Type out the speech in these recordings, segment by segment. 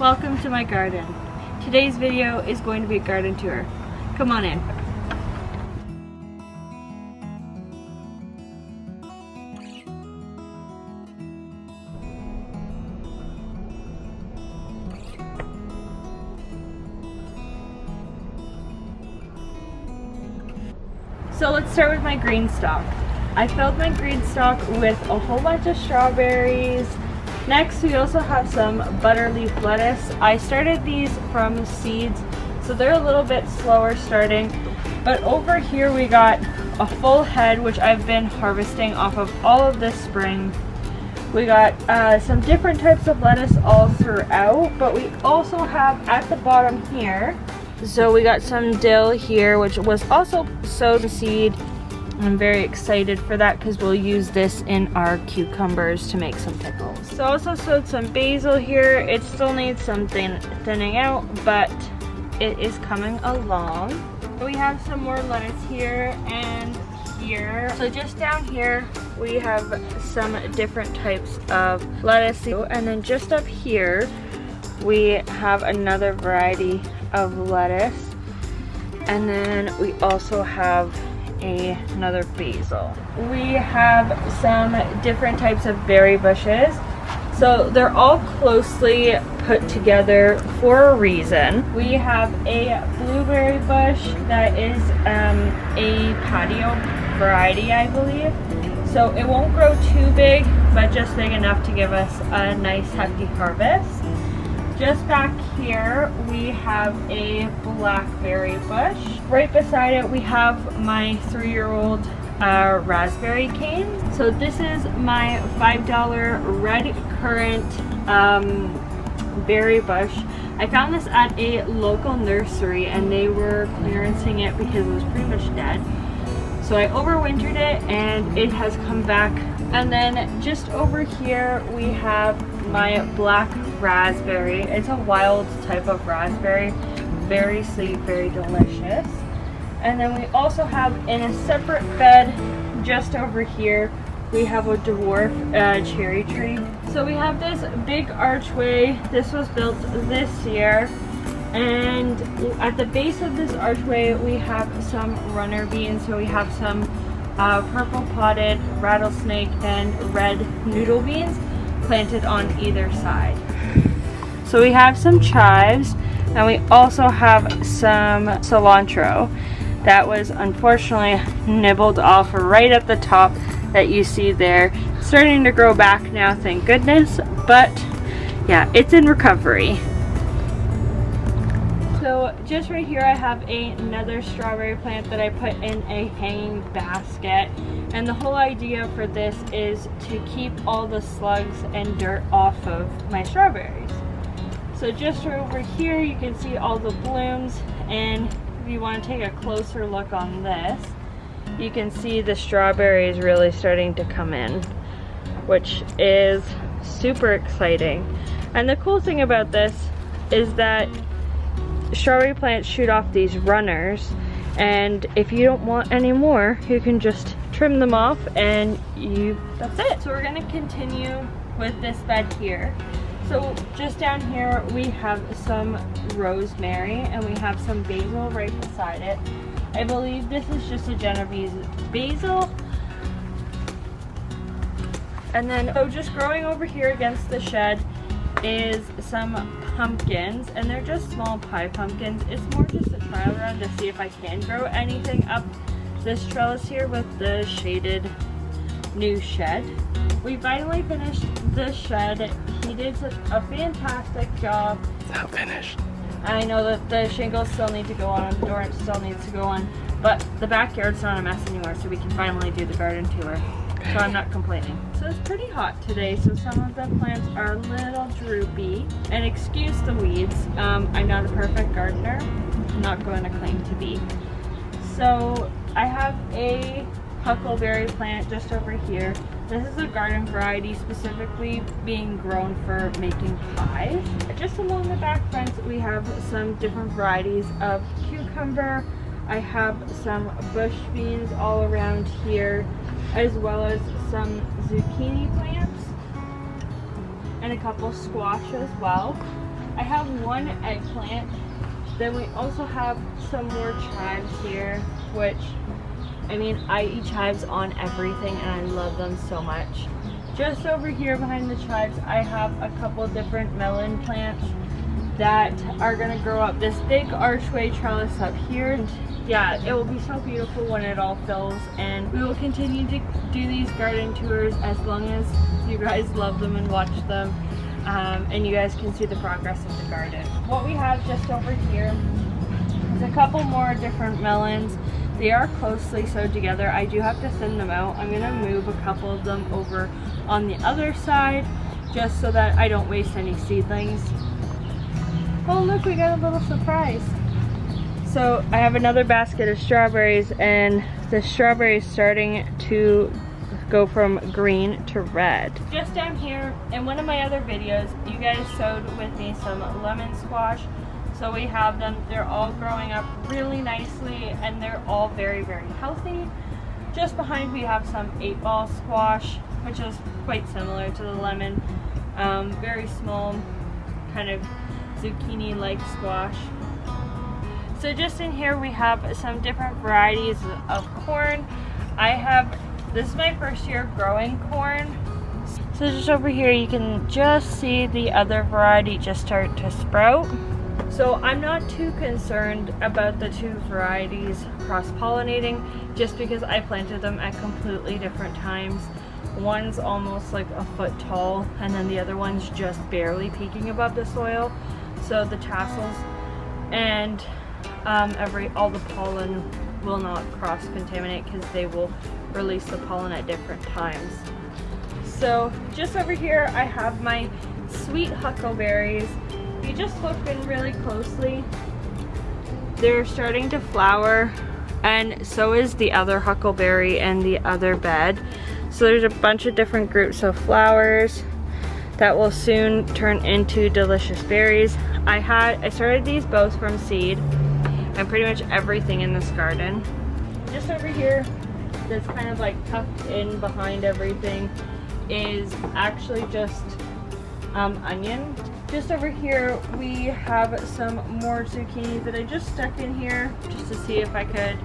Welcome to my garden. Today's video is going to be a garden tour. Come on in. So let's start with my green stalk. I filled my green stalk with a whole bunch of strawberries. Next, we also have some butterleaf lettuce. I started these from seeds, so they're a little bit slower starting. But over here we got a full head, which I've been harvesting off of all of this spring. We got some different types of lettuce all throughout, but we also have at the bottom here, so we got some dill here, which was also sowed seed. I'm very excited for that because we'll use this in our cucumbers to make some pickles. So I also sowed some basil here. It still needs some thinning out, but it is coming along. We have some more lettuce here and here. So just down here we have some different types of lettuce, and then just up here we have another variety of lettuce, and then we also have another basil. We have some different types of berry bushes. So they're all closely put together for a reason. We have a blueberry bush that is a patio variety, I believe. So it won't grow too big, but just big enough to give us a nice hefty harvest. Just back here we have a blackberry bush. Right beside it we have my 3-year-old raspberry cane. So this is my $5 red currant berry bush. I found this at a local nursery and they were clearancing it because it was pretty much dead. So I overwintered it and it has come back. And then just over here we have my black raspberry. It's a wild type of raspberry, very sweet, very delicious. And then we also have in a separate bed just over here we have a dwarf cherry tree. So we have this big archway. This was built this year, and at the base of this archway we have some runner beans. So we have some purple potted rattlesnake and red noodle beans planted on either side. So we have some chives, and we also have some cilantro that was unfortunately nibbled off right at the top that you see there. It's starting to grow back now, thank goodness, but yeah, it's in recovery. So just right here I have another strawberry plant that I put in a hanging basket, and the whole idea for this is to keep all the slugs and dirt off of my strawberries. So just over here you can see all the blooms, and if you want to take a closer look on this, you can see the strawberries really starting to come in, which is super exciting. And the cool thing about this is that strawberry plants shoot off these runners, and if you don't want any more you can just trim them off and that's it. So we're going to continue with this bed here. So just down here we have some rosemary and we have some basil right beside it. I believe this is just a Genovese basil. And then so just growing over here against the shed is some pumpkins, and they're just small pie pumpkins. It's more just a trial run to see if I can grow anything up this trellis here with the shaded new shed. We finally finished the shed. He did such a fantastic job. It's not finished. I know that the shingles still need to go on, the door still needs to go on, but the backyard's not a mess anymore, so we can finally do the garden tour. So I'm not complaining. So it's pretty hot today, so some of the plants are a little droopy. And excuse the weeds, I'm not a perfect gardener. I'm not going to claim to be. So I have a huckleberry plant just over here. This is a garden variety specifically being grown for making pies. Just along the back fence we have some different varieties of cucumber. I have some bush beans all around here, as well as some zucchini plants and a couple squash as well. I have one eggplant. Then we also have some more chives here, which, I mean, I eat chives on everything and I love them so much. Just over here behind the chives, I have a couple different melon plants that are gonna grow up this big archway trellis up here. And yeah, it will be so beautiful when it all fills, and we will continue to do these garden tours as long as you guys love them and watch them, and you guys can see the progress of the garden. What we have just over here is a couple more different melons. They are closely sewed together. I do have to thin them out. I'm gonna move a couple of them over on the other side just so that I don't waste any seedlings. Oh look, we got a little surprise. So I have another basket of strawberries, and the strawberries starting to go from green to red. Just down here in one of my other videos, you guys sewed with me some lemon squash. So we have them, they're all growing up really nicely and they're all very, very healthy. Just behind we have some 8-ball squash, which is quite similar to the lemon. Very small, kind of zucchini-like squash. So just in here we have some different varieties of corn. This is my first year growing corn. So just over here you can just see the other variety just start to sprout. So I'm not too concerned about the two varieties cross-pollinating, just because I planted them at completely different times. One's almost like a foot tall, and then the other one's just barely peeking above the soil. So the tassels and all the pollen will not cross-contaminate because they will release the pollen at different times. So just over here I have my sweet huckleberries. If you just look in really closely, they're starting to flower, and so is the other huckleberry and the other bed. So there's a bunch of different groups of flowers that will soon turn into delicious berries. I started these both from seed, and pretty much everything in this garden. Just over here, that's kind of like tucked in behind everything, is actually just onion. Just over here we have some more zucchini that I just stuck in here just to see if I could.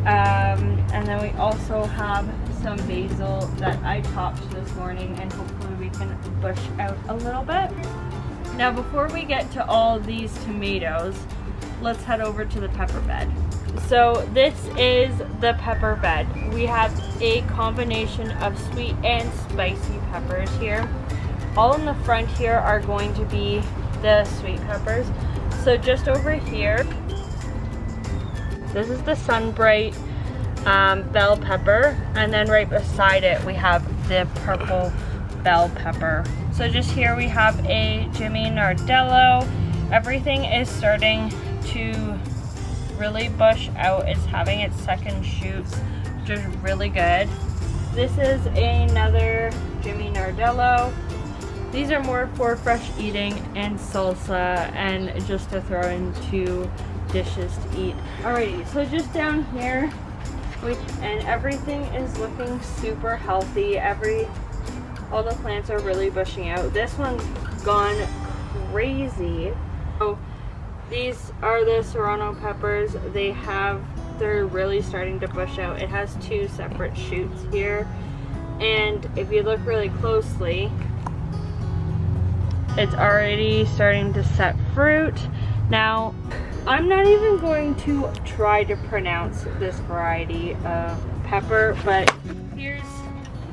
And then we also have some basil that I topped this morning, and hopefully we can bush out a little bit. Now before we get to all these tomatoes, let's head over to the pepper bed. So this is the pepper bed. We have a combination of sweet and spicy peppers here. All in the front here are going to be the sweet peppers. So just over here, this is the Sunbright bell pepper, and then right beside it we have the purple bell pepper. So just here we have a Jimmy Nardello. Everything is starting to really bush out. It's having its second shoots, which is really good. This is another Jimmy Nardello. These are more for fresh eating and salsa and just to throw into dishes to eat. Alrighty, so just down here, and everything is looking super healthy. All the plants are really bushing out. This one's gone crazy. So these are the serrano peppers. They're really starting to bush out. It has two separate shoots here, and if you look really closely, it's already starting to set fruit. Now, I'm not even going to try to pronounce this variety of pepper, but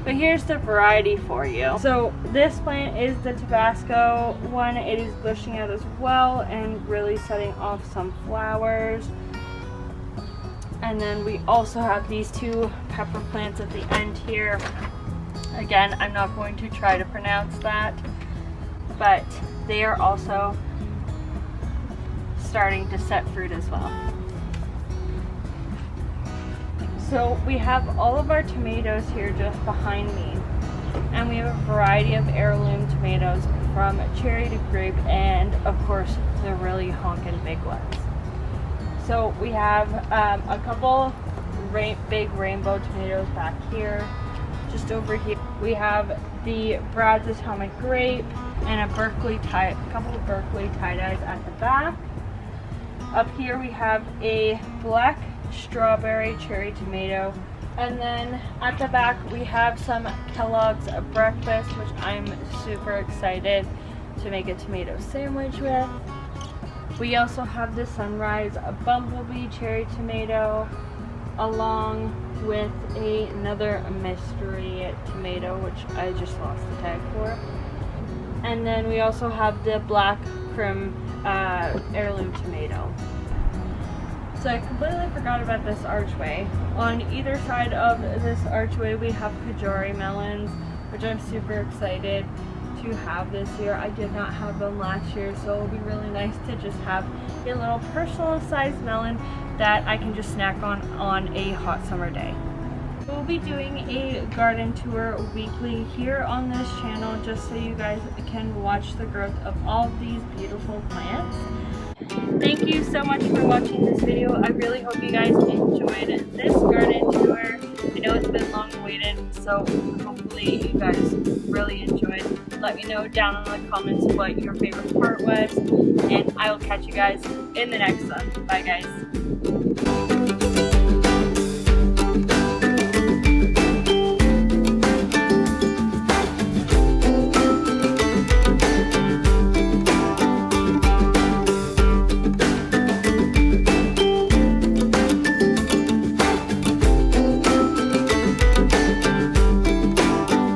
here's the variety for you. So this plant is the Tabasco one. It is bushing out as well and really setting off some flowers. And then we also have these two pepper plants at the end here. Again, I'm not going to try to pronounce that, but they are also starting to set fruit as well. So we have all of our tomatoes here just behind me, and we have a variety of heirloom tomatoes from cherry to grape, and of course the really honkin' big ones. So we have a couple big rainbow tomatoes back here. Just over here we have the Brad's Atomic Grape. and a couple of Berkeley tie-dyes at the back. Up here we have a black strawberry cherry tomato, and then at the back we have some Kellogg's breakfast, which I'm super excited to make a tomato sandwich with. We also have the Sunrise bumblebee cherry tomato, along with another mystery tomato, which I just lost the tag for. And then we also have the black Krim heirloom tomato. So I completely forgot about this archway. On either side of this archway we have Kajori melons, which I'm super excited to have this year. I did not have them last year, so it'll be really nice to just have a little personal sized melon that I can just snack on a hot summer day. We'll be doing a garden tour weekly here on this channel, just so you guys can watch the growth of all of these beautiful plants. Thank you so much for watching this video. I really hope you guys enjoyed this garden tour. I know it's been long awaited, so hopefully you guys really enjoyed. Let me know down in the comments what your favorite part was, and I will catch you guys in the next one. Bye guys.